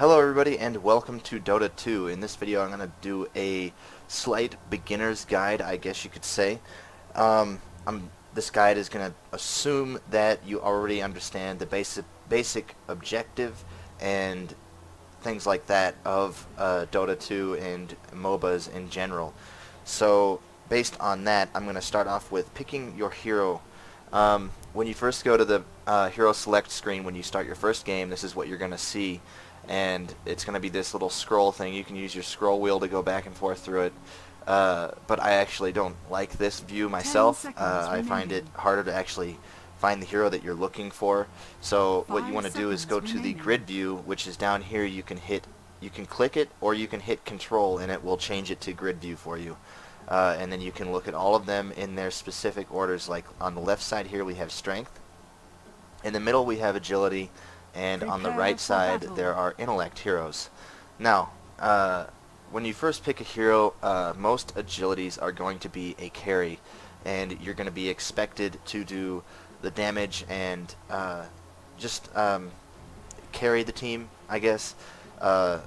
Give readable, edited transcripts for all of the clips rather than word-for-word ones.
Hello everybody and welcome to Dota 2. In this video I'm going to do a slight beginner's guide, I guess you could say. This guide is going to assume that you already understand the basic objective and things like that of Dota 2 and MOBAs in general. So based on that, I'm going to start off with picking your hero. When you first go to the hero select screen when you start your first game, this is what you're going to see. And it's going to be this little scroll thing. You can use your scroll wheel to go back and forth through it. But I actually don't like this view myself. I find it harder to actually find the hero that you're looking for. So what you want to do is go to the grid view, which is down here. You can click it, or you can hit Control, and it will change it to grid view for you. And then you can look at all of them in their specific orders. Like on the left side here we have Strength. In the middle we have Agility. And on the right side there are intellect heroes. Now, when you first pick a hero, most agilities are going to be a carry, and you're going to be expected to do the damage and just carry the team, I guess. You're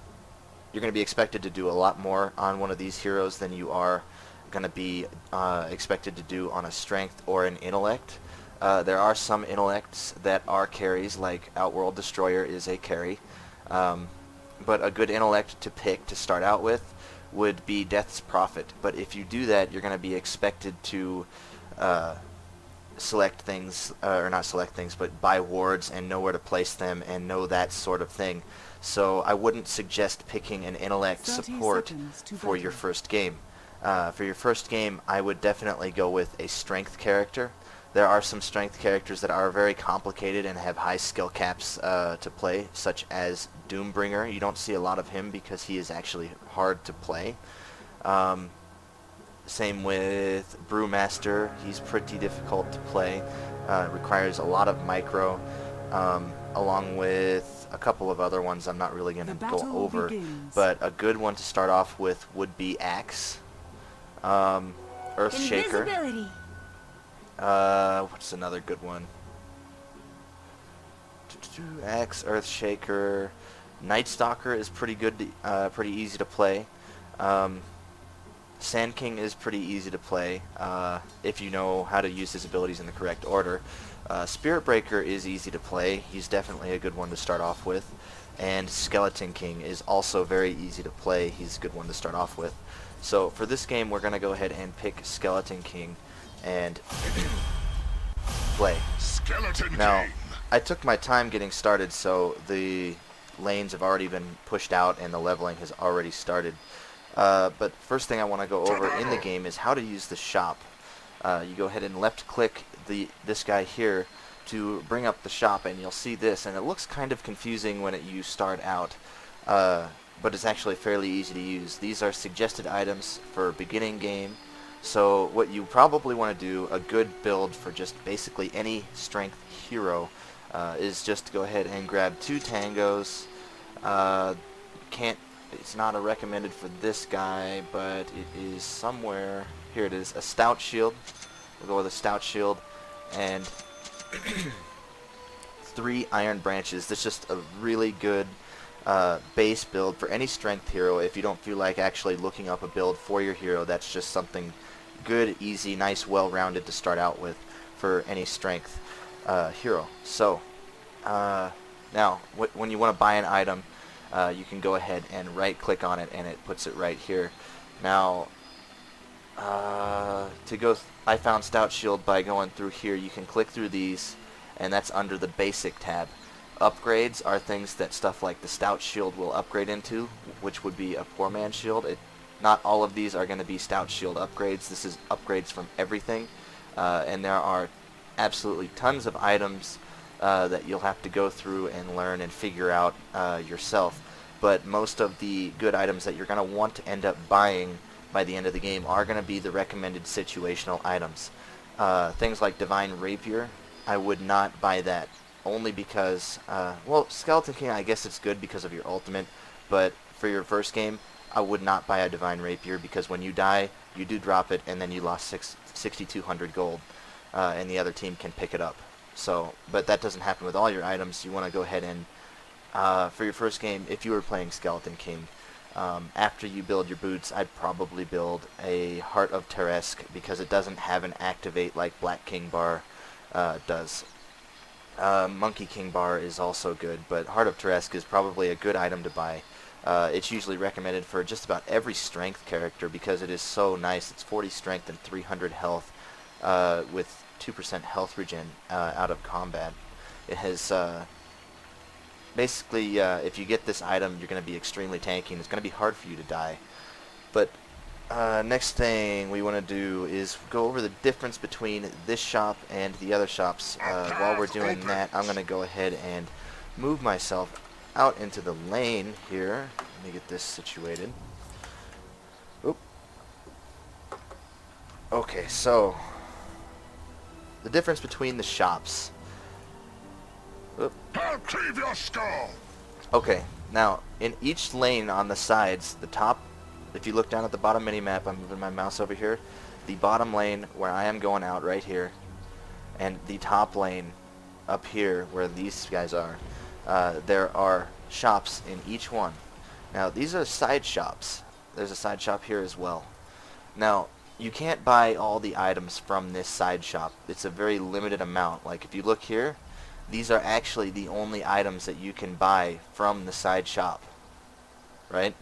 going to be expected to do a lot more on one of these heroes than you are going to be expected to do on a strength or an intellect. There are some intellects that are carries, like Outworld Destroyer is a carry. But a good intellect to pick to start out with would be Death's Prophet. But if you do that, you're going to be expected to select things, or not select things, but buy wards and know where to place them and know that sort of thing. So I wouldn't suggest picking an intellect support for your first game. For your first game, I would definitely go with a strength character. There are some strength characters that are very complicated and have high skill caps to play, such as Doombringer. You don't see a lot of him because he is actually hard to play. Same with Brewmaster. He's pretty difficult to play. Requires a lot of micro, along with a couple of other ones I'm not really going to go over. But a good one to start off with would be Axe, Earthshaker. What's another good one? Axe, Earthshaker, Nightstalker is pretty good, pretty easy to play. Sand King is pretty easy to play if you know how to use his abilities in the correct order. Spirit Breaker is easy to play. He's definitely a good one to start off with. And Skeleton King is also very easy to play. He's a good one to start off with. So for this game, we're going to go ahead and pick Skeleton King and play. Now, I took my time getting started, so the lanes have already been pushed out and the leveling has already started. But first thing I want to go over in the game is how to use the shop. You go ahead and left click this guy here to bring up the shop, and you'll see this, and it looks kind of confusing when you start out, but it's actually fairly easy to use. These are suggested items for beginning game. So what you probably want to do, a good build for just basically any strength hero, is just to go ahead and grab 2 tangos. It's not a recommended for this guy, but it is somewhere. Here it is, a stout shield. We'll go with a stout shield and 3 iron branches. This is just a really good base build for any strength hero. If you don't feel like actually looking up a build for your hero, that's just something good, easy, nice, well-rounded to start out with for any strength hero. So now when you want to buy an item, you can go ahead and right click on it and it puts it right here. Now I found Stout Shield by going through here. You can click through these, and that's under the basic tab. Upgrades are things that stuff like the Stout Shield will upgrade into, which would be a poor man's shield. Not all of these are going to be Stout Shield upgrades. This is upgrades from everything, and there are absolutely tons of items that you'll have to go through and learn and figure out yourself. But most of the good items that you're going to want to end up buying by the end of the game are going to be the recommended situational items. Things like Divine Rapier, I would not buy that, only because, well, Skeleton King, I guess it's good because of your ultimate, but for your first game, I would not buy a Divine Rapier, because when you die, you do drop it, and then you lost 6,200 gold, and the other team can pick it up. So, but that doesn't happen with all your items. You want to go ahead and for your first game, if you were playing Skeleton King, after you build your boots, I'd probably build a Heart of Teresk because it doesn't have an activate like Black King Bar does. Monkey King Bar is also good, but Heart of Teresk is probably a good item to buy. It's usually recommended for just about every strength character because it is so nice. It's 40 strength and 300 health with 2% health regen out of combat. It has basically, if you get this item, you're going to be extremely tanky, and it's going to be hard for you to die. But next thing we want to do is go over the difference between this shop and the other shops. While we're doing that, I'm going to go ahead and move myself out into the lane here. Let me get this situated. Oop. Okay, so the difference between the shops. Oop. I'll cleave your skull. Okay, now in each lane on the sides, the top, if you look down at the bottom mini-map, I'm moving my mouse over here, the bottom lane where I am going out right here, and the top lane up here where these guys are, there are shops in each one. Now these are side shops. There's a side shop here as well. Now you can't buy all the items from this side shop. It's a very limited amount. Like if you look here, these are actually the only items that you can buy from the side shop, right?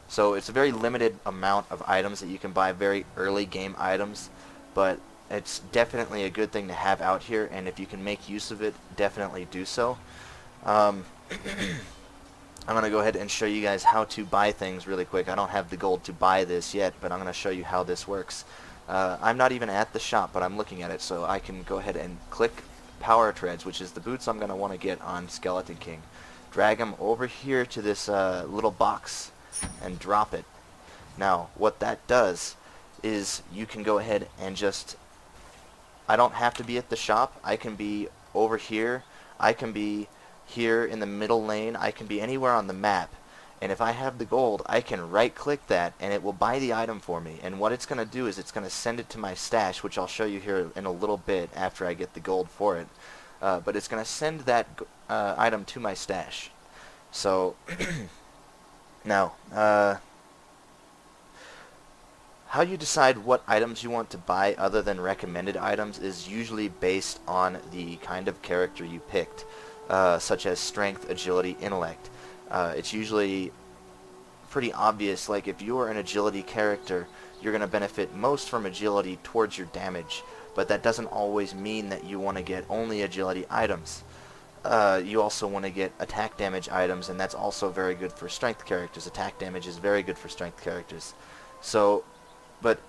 So it's a very limited amount of items that you can buy, very early game items, but it's definitely a good thing to have out here, and if you can make use of it, definitely do so. I'm going to go ahead and show you guys how to buy things really quick. I don't have the gold to buy this yet, but I'm going to show you how this works. I'm not even at the shop, but I'm looking at it, so I can go ahead and click Power Treads, which is the boots I'm going to want to get on Skeleton King. Drag them over here to this little box and drop it. Now, what that does is you can go ahead and just, I don't have to be at the shop. I can be over here. I can be here in the middle lane. I can be anywhere on the map. And if I have the gold, I can right-click that, and it will buy the item for me. And what it's going to do is it's going to send it to my stash, which I'll show you here in a little bit after I get the gold for it. But it's going to send that item to my stash. So, now, how you decide what items you want to buy other than recommended items is usually based on the kind of character you picked, such as strength, agility, intellect. It's usually pretty obvious, like if you're an agility character, you're going to benefit most from agility towards your damage, but that doesn't always mean that you want to get only agility items. You also want to get attack damage items, and that's also very good for strength characters. Attack damage is very good for strength characters. So, but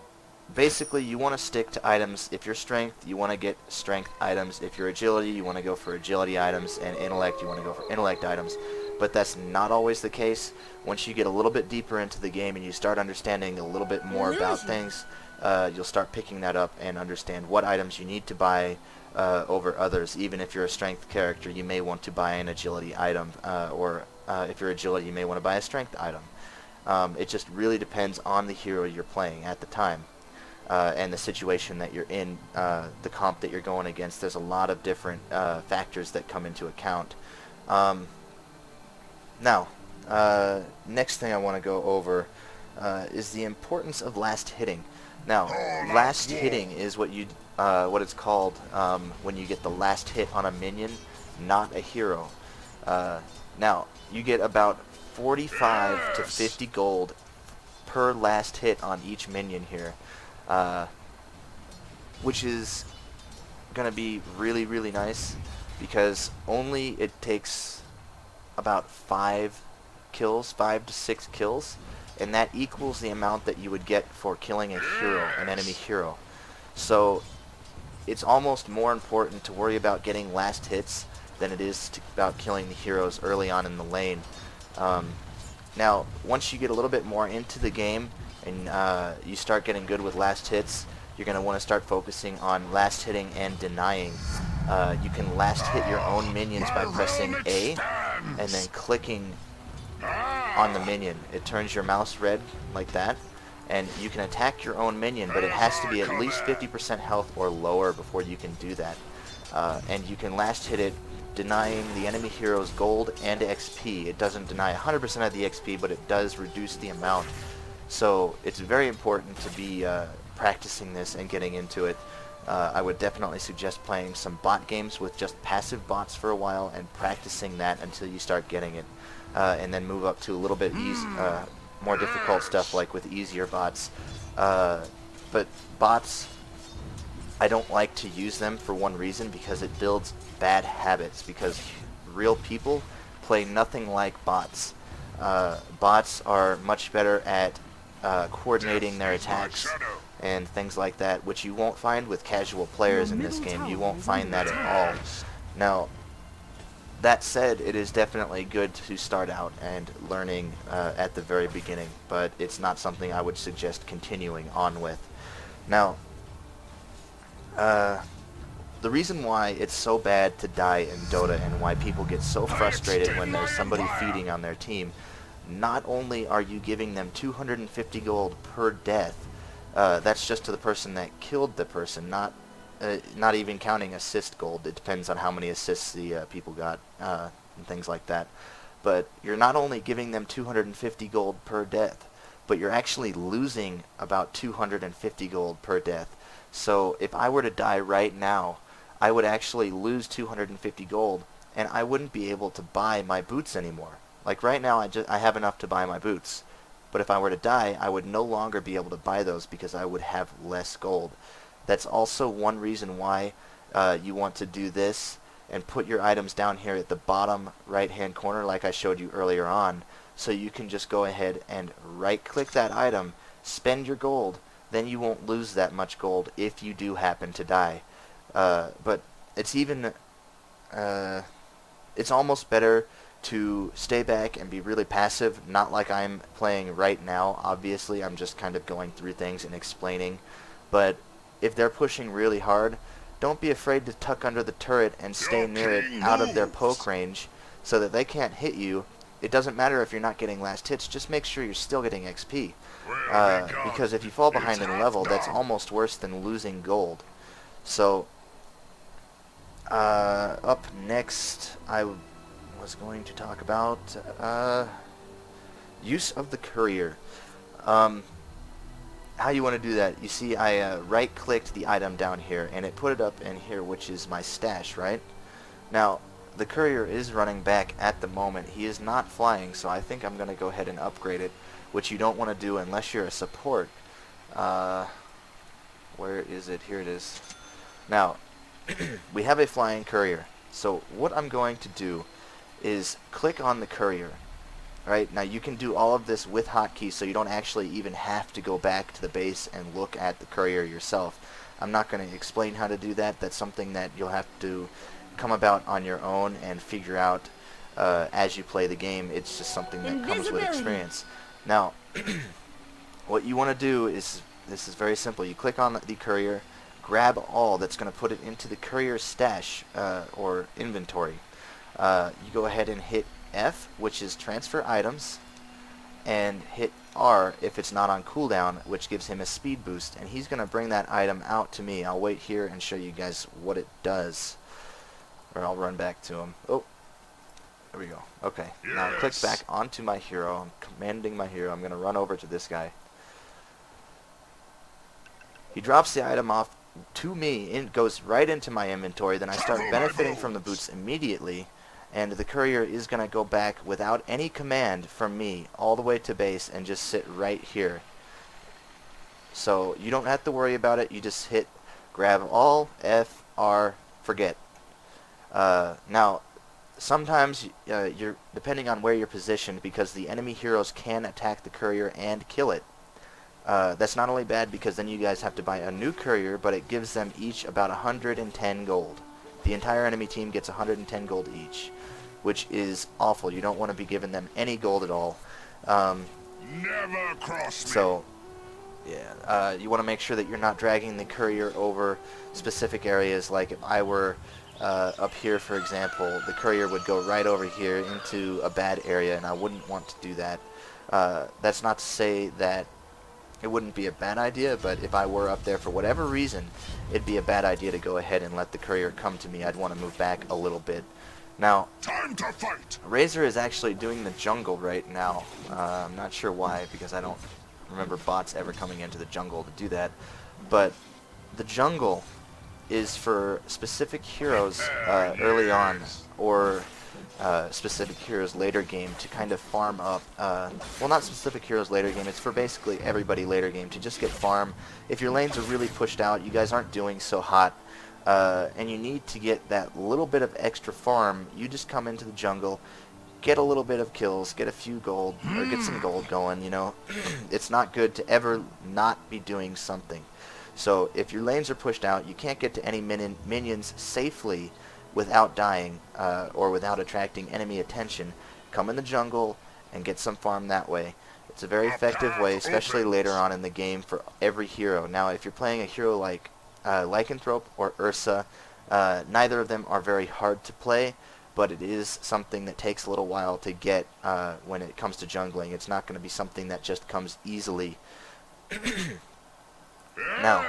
basically you want to stick to items. If you're strength, you want to get strength items. If you're agility, you want to go for agility items, and intellect, you want to go for intellect items. But that's not always the case. Once you get a little bit deeper into the game and you start understanding a little bit more about things, you'll start picking that up and understand what items you need to buy over others. Even if you're a strength character, you may want to buy an agility item, or if you're agility, you may want to buy a strength item. It just really depends on the hero you're playing at the time, and the situation that you're in, the comp that you're going against. There's a lot of different factors that come into account. Now, next thing I want to go over is the importance of last hitting. Now, last hitting is what it's called when you get the last hit on a minion, not a hero. Now, you get about 45 to 50 gold per last hit on each minion here, which is going to be really, really nice because only it takes about 5 to 6 kills, and that equals the amount that you would get for killing a hero, an enemy hero. So it's almost more important to worry about getting last hits than it is about killing the heroes early on in the lane. Now, once you get a little bit more into the game and you start getting good with last hits, you're going to want to start focusing on last hitting and denying. You can last hit your own minions by pressing A and then clicking on the minion. It turns your mouse red like that, and you can attack your own minion, but it has to be at least 50% health or lower before you can do that. And you can last hit it denying the enemy heroes gold and XP. It doesn't deny 100% of the XP, but it does reduce the amount. So it's very important to be practicing this and getting into it. I would definitely suggest playing some bot games with just passive bots for a while and practicing that until you start getting it. And then move up to a little bit more difficult stuff like with easier bots. But bots, I don't like to use them for one reason, because it builds bad habits, because real people play nothing like bots. Bots are much better at coordinating their attacks and things like that, which you won't find with casual players in this game. You won't find that at all. Now, that said, it is definitely good to start out and learning at the very beginning, but it's not something I would suggest continuing on with. Now, the reason why it's so bad to die in Dota and why people get so frustrated when there's somebody feeding on their team, not only are you giving them 250 gold per death, that's just to the person that killed the person, not even counting assist gold. It depends on how many assists the people got and things like that. But you're not only giving them 250 gold per death, but you're actually losing about 250 gold per death. So if I were to die right now, I would actually lose 250 gold, and I wouldn't be able to buy my boots anymore. Like right now, I have enough to buy my boots. But if I were to die, I would no longer be able to buy those because I would have less gold. That's also one reason why you want to do this and put your items down here at the bottom right-hand corner like I showed you earlier on, so you can just go ahead and right-click that item, spend your gold, then you won't lose that much gold if you do happen to die. But it's even, it's almost better to stay back and be really passive, not like I'm playing right now. Obviously, I'm just kind of going through things and explaining. But if they're pushing really hard, don't be afraid to tuck under the turret and stay near it out of their poke range so that they can't hit you. It doesn't matter if you're not getting last hits, just make sure you're still getting XP. Because if you fall behind in level, that's almost worse than losing gold. So, up next, I was going to talk about use of the Courier. How you want to do that? You see, I right-clicked the item down here, and it put it up in here, which is my stash, right? Now, the Courier is running back at the moment. He is not flying, so I think I'm going to go ahead and upgrade it, which you don't want to do unless you're a support. Where is it? Here it is. Now, we have a flying Courier. So what I'm going to do is click on the Courier. Right, now you can do all of this with hotkeys, so you don't actually even have to go back to the base and look at the Courier yourself. I'm not going to explain how to do that. That's something that you'll have to come about on your own and figure out as you play the game. It's just something that comes with experience. Now, what you want to do is, this is very simple. You click on the Courier, grab all. That's going to put it into the Courier stash or inventory. You go ahead and hit F, which is transfer items, and hit R if it's not on cooldown, which gives him a speed boost, and he's going to bring that item out to me. I'll wait here and show you guys what it does, or I'll run back to him. Oh, there we go. Okay, yes. Now click back onto my hero. I'm commanding my hero. I'm going to run over to this guy. He drops the item off to me, it goes right into my inventory, then I start benefiting from the boots immediately. And the Courier is going to go back without any command from me all the way to base and just sit right here. So you don't have to worry about it. You just hit grab all, F, R, forget. Now, sometimes you're depending on where you're positioned, because the enemy heroes can attack the Courier and kill it. That's not only bad because then you guys have to buy a new Courier, but it gives them each about 110 gold. The entire enemy team gets 110 gold each, which is awful. You don't want to be giving them any gold at all. Never cross me. So, yeah, you want to make sure that you're not dragging the Courier over specific areas. Like if I were up here, for example, the Courier would go right over here into a bad area, and I wouldn't want to do that. That's not to say that it wouldn't be a bad idea, but if I were up there for whatever reason, it'd be a bad idea to go ahead and let the Courier come to me. I'd want to move back a little bit. Now, Time to fight. Razor is actually doing the jungle right now. I'm not sure why, because I don't remember bots ever coming into the jungle to do that. But the jungle is for specific heroes early on, or specific heroes later game to kind of farm up. Well, not specific heroes later game, it's for basically everybody later game to just get farm. If your lanes are really pushed out, you guys aren't doing so hot, and you need to get that little bit of extra farm, you just come into the jungle, get a little bit of kills, get a few gold, or get some gold going, you know. It's not good to ever not be doing something. So if your lanes are pushed out, you can't get to any minions safely without dying or without attracting enemy attention. Come in the jungle and get some farm that way. It's a very effective way, especially later on in the game for every hero. Now, if you're playing a hero like Lycanthrope or Ursa, neither of them are very hard to play, but it is something that takes a little while to get when it comes to jungling. It's not going to be something that just comes easily. Now,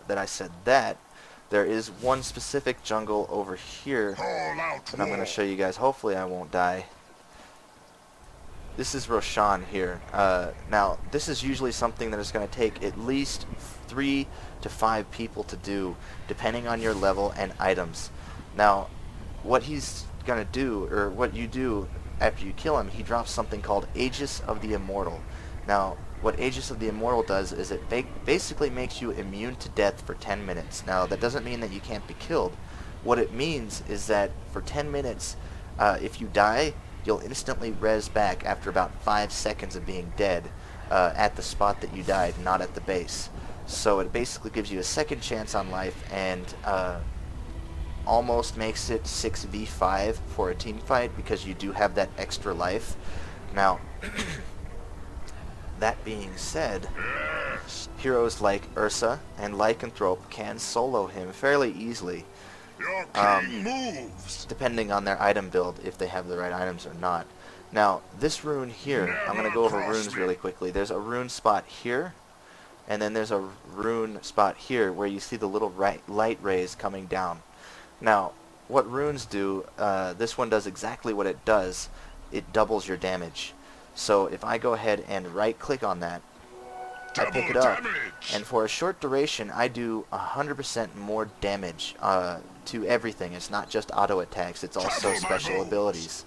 that I said that, there is one specific jungle over here that I'm going to show you guys. Hopefully I won't die. This is Roshan here. Now, this is usually something that is going to take at least 3 to 5 people to do, depending on your level and items. Now, what he's going to do, or what you do after you kill him, he drops something called Aegis of the Immortal. Now, what Aegis of the Immortal does is it basically makes you immune to death for 10 minutes. Now, that doesn't mean that you can't be killed. What it means is that for 10 minutes, if you die, you'll instantly res back after about 5 seconds of being dead at the spot that you died, not at the base. So it basically gives you a second chance on life and almost makes it 6v5 for a team fight because you do have that extra life. Now, that being said, heroes like Ursa and Lycanthrope can solo him fairly easily, Your king moves. depending on their item build, if they have the right items or not. Now, this rune here, I'm going to go over runes really quickly. There's a rune spot here, and then there's a rune spot here where you see the little light rays coming down. Now, what runes do, this one does exactly what it does. It doubles your damage. So if I go ahead and right click on that, I pick it up, and for a short duration I do 100% more damage to everything. It's not just auto attacks, it's also special abilities.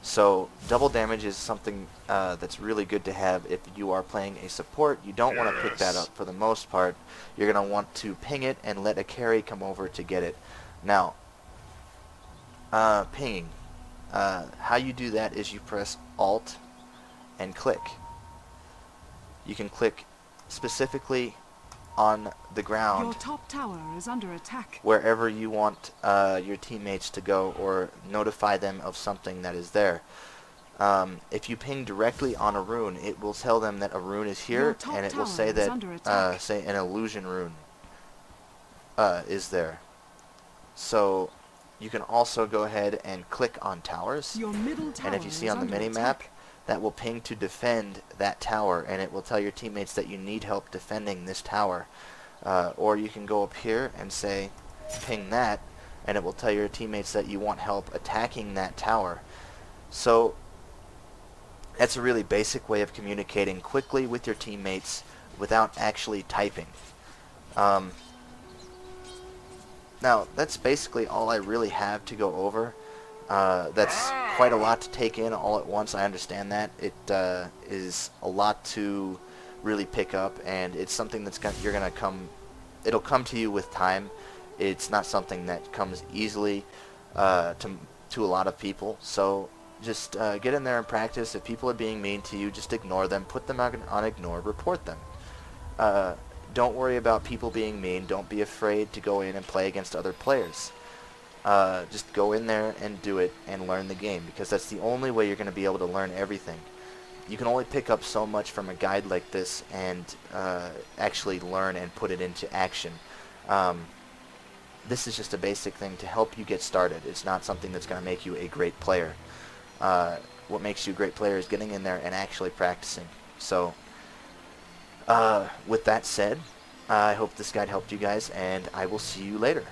So double damage is something that's really good to have if you are playing a support. You don't want to pick that up for the most part. You're going to want to ping it and let a carry come over to get it. Now, pinging. How you do that is you press Alt and click. You can click specifically on the ground. Your top tower is under attack. Wherever you want your teammates to go, or notify them of something that is there. If you ping directly on a rune, it will tell them that a rune is here, and it will say that say an illusion rune is there. So you can also go ahead and click on towers, Your middle tower and if you see on the mini-map, that will ping to defend that tower, and it will tell your teammates that you need help defending this tower. Or you can go up here and say ping that, and it will tell your teammates that you want help attacking that tower. So that's a really basic way of communicating quickly with your teammates without actually typing. Now, that's basically all I really have to go over. That's quite a lot to take in all at once. I understand that. It is a lot to really pick up, and it's something that's it'll come to you with time. It's not something that comes easily to a lot of people. So just get in there and practice. If people are being mean to you, just ignore them. Put them on ignore. Report them. Don't worry about people being mean. Don't be afraid to go in and play against other players. Just go in there and do it and learn the game, because that's the only way you're going to be able to learn everything. You can only pick up so much from a guide like this and actually learn and put it into action. This is just a basic thing to help you get started. It's not something that's going to make you a great player. What makes you a great player is getting in there and actually practicing. So, with that said, I hope this guide helped you guys, and I will see you later.